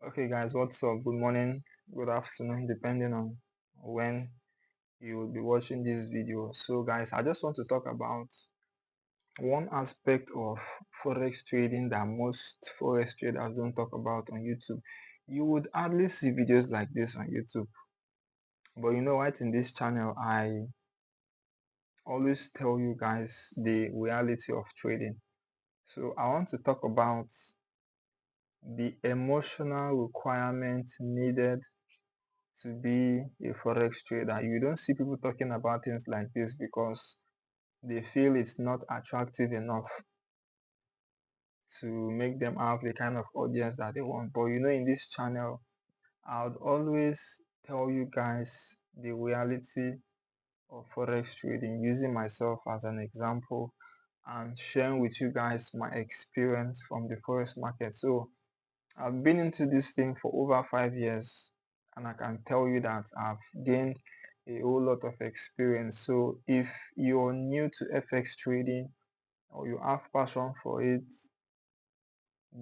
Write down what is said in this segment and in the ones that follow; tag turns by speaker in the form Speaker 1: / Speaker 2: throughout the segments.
Speaker 1: Okay, guys, what's up? Good morning, good afternoon, depending on when you will be watching this video. So, guys, I just want to talk about one aspect of forex trading that most forex traders don't talk about on YouTube. You would hardly see videos like this on YouTube, but you know what? In this channel, I always tell you guys the reality of trading. So, I want to talk about the emotional requirement needed to be a forex trader. You don't see people talking about things like this because they feel it's not attractive enough to make them have the kind of audience that they want. But you know, in this channel, I would always tell you guys the reality of forex trading using myself as an example and sharing with you guys my experience from the forex market. So I've been into this thing for over 5 years, and I can tell you that I've gained a whole lot of experience. So if you're new to FX trading or you have passion for it,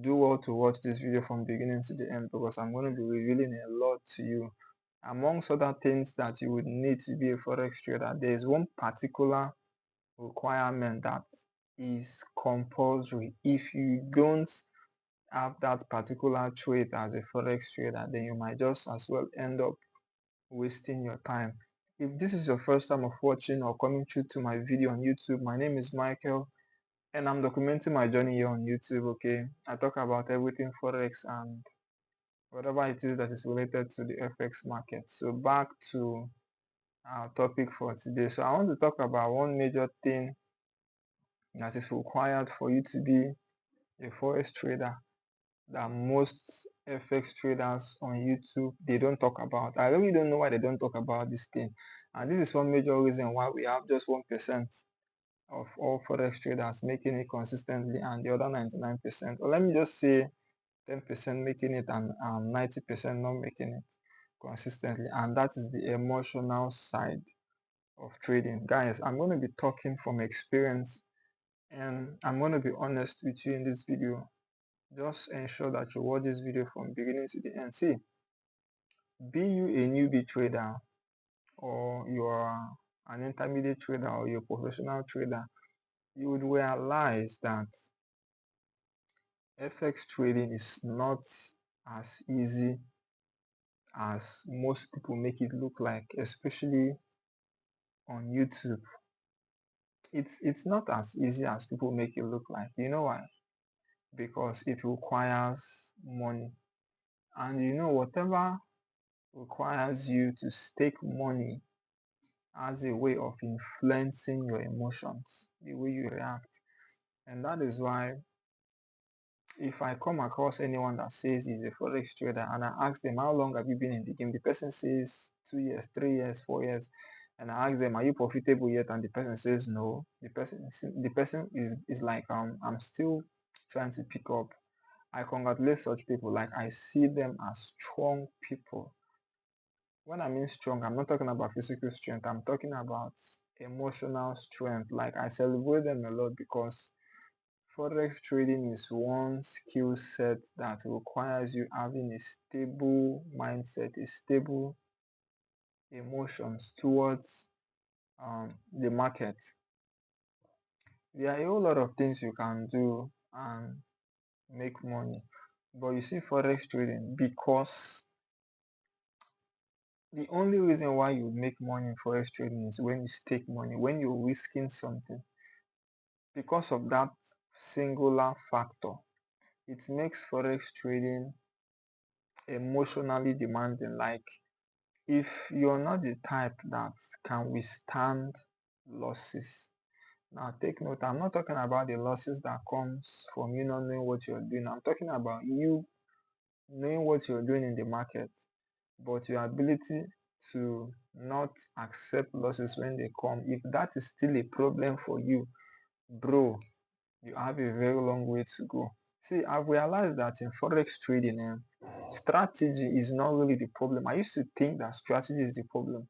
Speaker 1: do well to watch this video from beginning to the end because I'm going to be revealing a lot to you. Amongst other things that you would need to be a forex trader, there is one particular requirement that is compulsory. If you don't have that particular trait as a forex trader, then you might just as well end up wasting your time. If this is your first time of watching or coming through to my video on YouTube, my name is Michael and I'm documenting my journey here on YouTube. Okay, I talk about everything forex and whatever it is that is related to the FX market. So back to our topic for today. So I want to talk about one major thing that is required for you to be a forex trader that most FX traders on YouTube they don't talk about. I really don't know why they don't talk about this thing. And this is one major reason why we have just 1% of all Forex traders making it consistently and the other 99%, or let me just say 10% making it and 90% not making it consistently. And that is the emotional side of trading. Guys, I'm going to be talking from experience and I'm going to be honest with you in this video. Just ensure that you watch this video from beginning to the end. See, be you a newbie trader or you are an intermediate trader or you're a professional trader, you would realize that FX trading is not as easy as most people make it look like, especially on YouTube. It's not as easy as people make it look like. You know why? Because it requires money. And you know, whatever requires you to stake money as a way of influencing your emotions, the way you react. And that is why if I come across anyone that says he's a forex trader and I ask them how long have you been in the game, the person says 2 years, 3 years, 4 years, and I ask them, are you profitable yet? And the person says no. The person is like I'm still trying to pick up. I congratulate such people. Like I see them as strong people. When I mean strong, I'm not talking about physical strength. I'm talking about emotional strength. Like I celebrate them a lot because Forex trading is one skill set that requires you having a stable mindset, a stable emotions towards the market. There are a whole lot of things you can do and make money. But you see Forex trading because the only reason why you make money in Forex trading is when you stake money, when you're risking something. Because of that singular factor, it makes Forex trading emotionally demanding. Like if you're not the type that can withstand losses. Now take note, I'm not talking about the losses that comes from you not knowing what you're doing. I'm talking about you knowing what you're doing in the market, but your ability to not accept losses when they come. If that is still a problem for you, bro, you have a very long way to go. See, I've realized that in Forex trading, strategy is not really the problem. I used to think that strategy is the problem.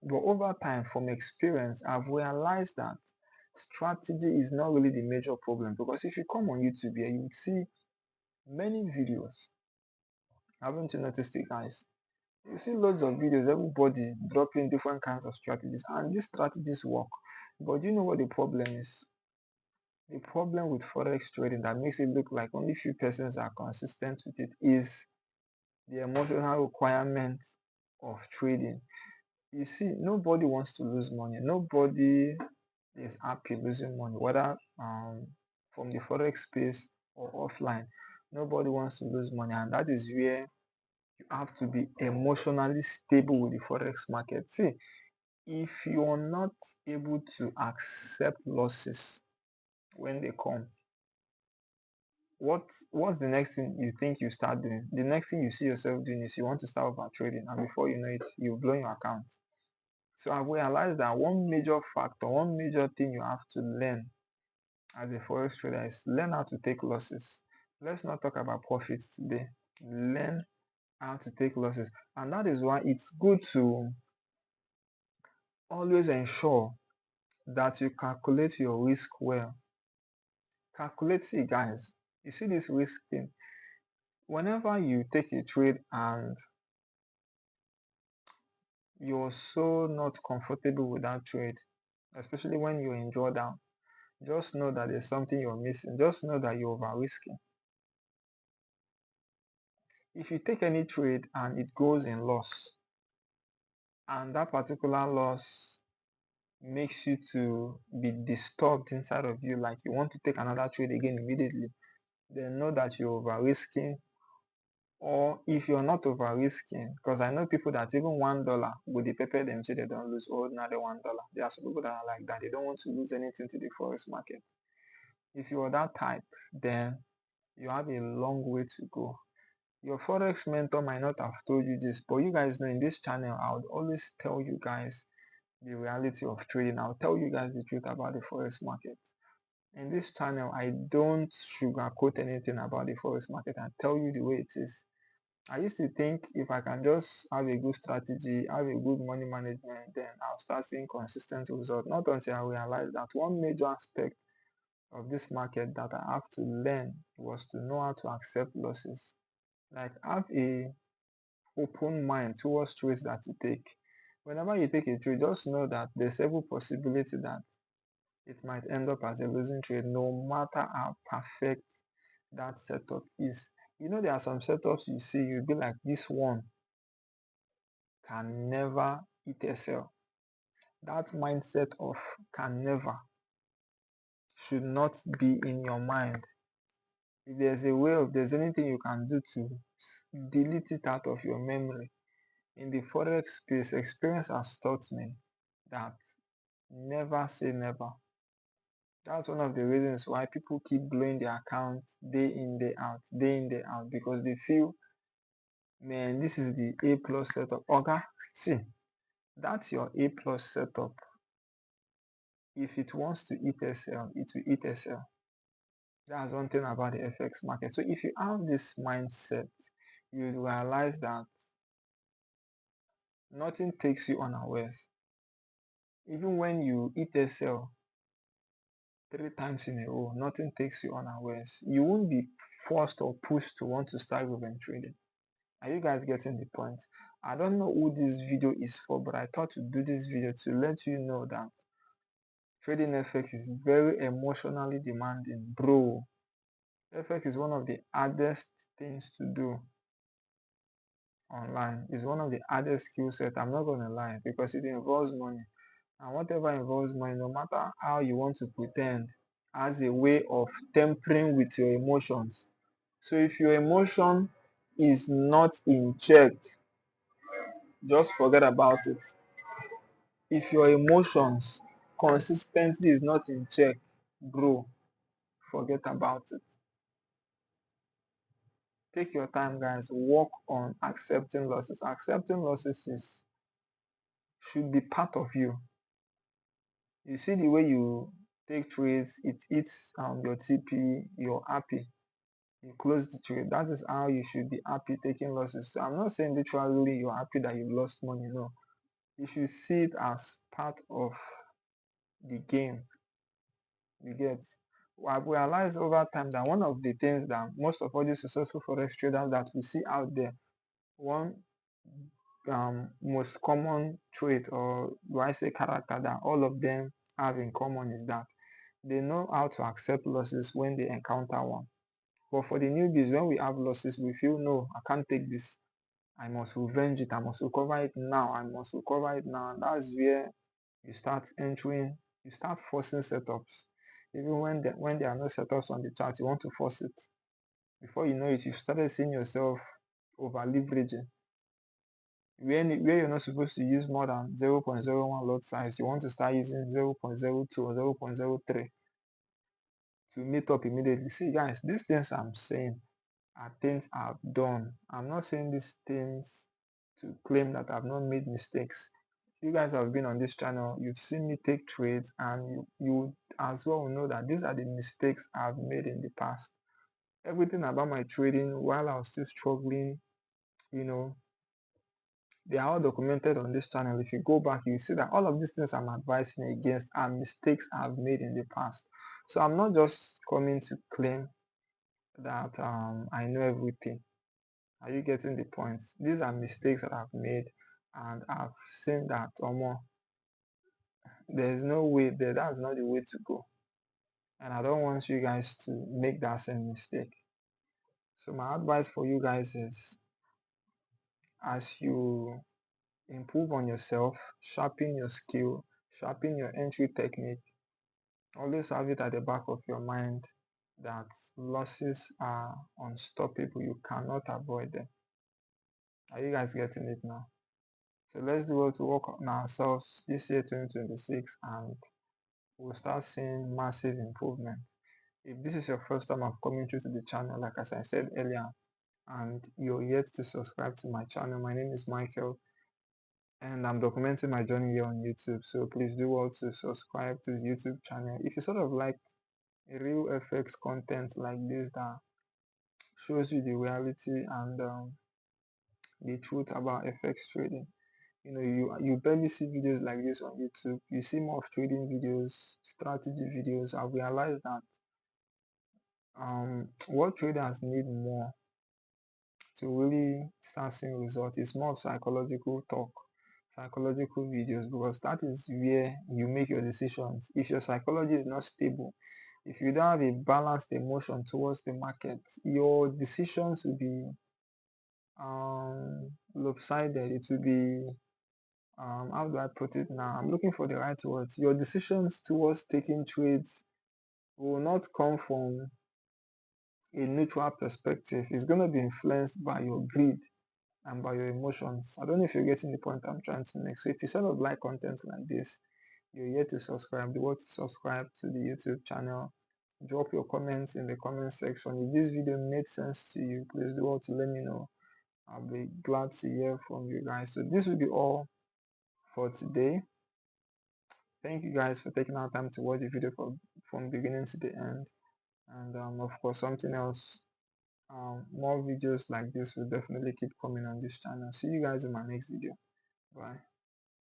Speaker 1: But over time, from experience, I've realized that strategy is not really the major problem. Because if you come on YouTube here, you would see many videos Haven't you noticed it, guys? You see loads of videos, everybody dropping different kinds of strategies, and these strategies work. But do you know what the problem is? The problem with forex trading that makes it look like only few persons are consistent with it is the emotional requirement of trading. You see, nobody wants to lose money. Nobody is happy losing money, whether from the forex space or offline. Nobody wants to lose money, and that is where you have to be emotionally stable with the forex market. See, if you are not able to accept losses when they come, what's the next thing you think you start doing? The next thing you see yourself doing is you want to start over trading, and before you know it, you've blown your account. So I've realized that one major factor, one major thing you have to learn as a forex trader is learn how to take losses. Let's not talk about profits today. Learn how to take losses. And that is why it's good to always ensure that you calculate your risk well. Calculate it, guys. You see this risk thing. Whenever you take a trade and you're so not comfortable with that trade, especially when you're in drawdown, just know that there's something you're missing. Just know that you're over risking. If you take any trade and it goes in loss, and that particular loss makes you to be disturbed inside of you, like you want to take another trade again immediately, then know that you're over risking. Or if you're not over risking, because I know people that even $1 would they prepare them say they don't lose ordinary $1. There are some people that are like that. They don't want to lose anything to the forex market. If you're that type, then you have a long way to go. Your forex mentor might not have told you this, but you guys know in this channel I would always tell you guys the reality of trading. I'll tell you guys the truth about the forex market. In this channel, I don't sugarcoat anything about the forex market. I tell you the way it is. I used to think if I can just have a good strategy, have a good money management, then I'll start seeing consistent results. Not until I realized that one major aspect of this market that I have to learn was to know how to accept losses. Like have a open mind towards trades that you take. Whenever you take a trade, just know that there's every possibility that it might end up as a losing trade, no matter how perfect that setup is. You know, there are some setups you see, you'll be like, this one can never hit a sell. That mindset of can never should not be in your mind. If there's a way, if there's anything you can do to delete it out of your memory. In the forex space, experience has taught me that never say never. That's one of the reasons why people keep blowing their accounts day in, day out, day in, day out, because they feel, man, this is the A plus setup. Okay, see, that's your A plus setup. If it wants to eat SL, it will eat SL. That's one thing about the FX market. So if you have this mindset, you realize that nothing takes you unawares. Even when you eat SL 3 times in a row, nothing takes you unawares. You won't be forced or pushed to want to start revenge trading. Are you guys getting the point? I don't know who this video is for, but I thought to do this video to let you know that trading FX is very emotionally demanding. Bro, FX is one of the hardest things to do online. It's one of the hardest skill set. I'm not gonna lie, because it involves money. And whatever involves money, no matter how you want to pretend, has a way of tempering with your emotions. So if your emotion is not in check, just forget about it. If your emotions consistently is not in check, bro, forget about it. Take your time, guys. Work on accepting losses. Accepting losses should be part of you. You see the way you take trades, it eats your TP, you're happy. You close the trade. That is how you should be happy taking losses. So I'm not saying literally you're happy that you lost money. No. You should see it as part of the game. You get. I've realized over time that one of the things that most of all these successful forex traders that we see out there, one most common trait, or do I say character, that all of them have in common is that they know how to accept losses when they encounter one. But for the newbies, when we have losses, we feel, no, I can't take this. I must revenge it. I must recover it now. I must recover it now. And that's where you start entering, you start forcing setups. Even when there are no setups on the chart, you want to force it. Before you know it, you've started seeing yourself over leveraging. Where you're not supposed to use more than 0.01 lot size, you want to start using 0.02 or 0.03 to meet up immediately. See, guys, these things I'm saying are things I've done. I'm not saying these things to claim that I've not made mistakes. You guys have been on this channel, you've seen me take trades, and you as well know that these are the mistakes I've made in the past. Everything about my trading while I was still struggling, you know, they are all documented on this channel. If you go back, you see that all of these things I'm advising against are mistakes I've made in the past. So I'm not just coming to claim that I know everything. Are you getting the point? These are mistakes that I've made, and I've seen that there's no way that that's not the way to go. And I don't want you guys to make that same mistake. So my advice for you guys is, as you improve on yourself, sharpen your skill, sharpen your entry technique, always have it at the back of your mind that losses are unstoppable. You cannot avoid them. Are you guys getting it now? So let's do what to work on ourselves this year 2026, and we'll start seeing massive improvement. If this is your first time of coming through to the channel, like as I said earlier, and you're yet to subscribe to my channel, my name is Michael, and I'm documenting my journey here on YouTube. So please do also subscribe to the YouTube channel. If you sort of like a real FX content like this that shows you the reality and the truth about FX trading, you barely see videos like this on YouTube. You see more of trading videos, strategy videos. I've realized that what traders need more to really start seeing results is more psychological talk, psychological videos, because that is where you make your decisions. If your psychology is not stable, if you don't have a balanced emotion towards the market, your decisions will be lopsided. It will be how do I put it now? I'm looking for the right words. Your decisions towards taking trades will not come from a neutral perspective. It's going to be influenced by your greed and by your emotions. I don't know if you're getting the point I'm trying to make. So if you sort of like content like this, you're here to subscribe. Do what to subscribe to the YouTube channel. Drop your comments in the comment section. If this video made sense to you, please do what to let me know. I'll be glad to hear from you guys. So this will be all for today. Thank you guys for taking our time to watch the video from beginning to the end. And of course, something else, more videos like this will definitely keep coming on this channel. See you guys in my next video. Bye.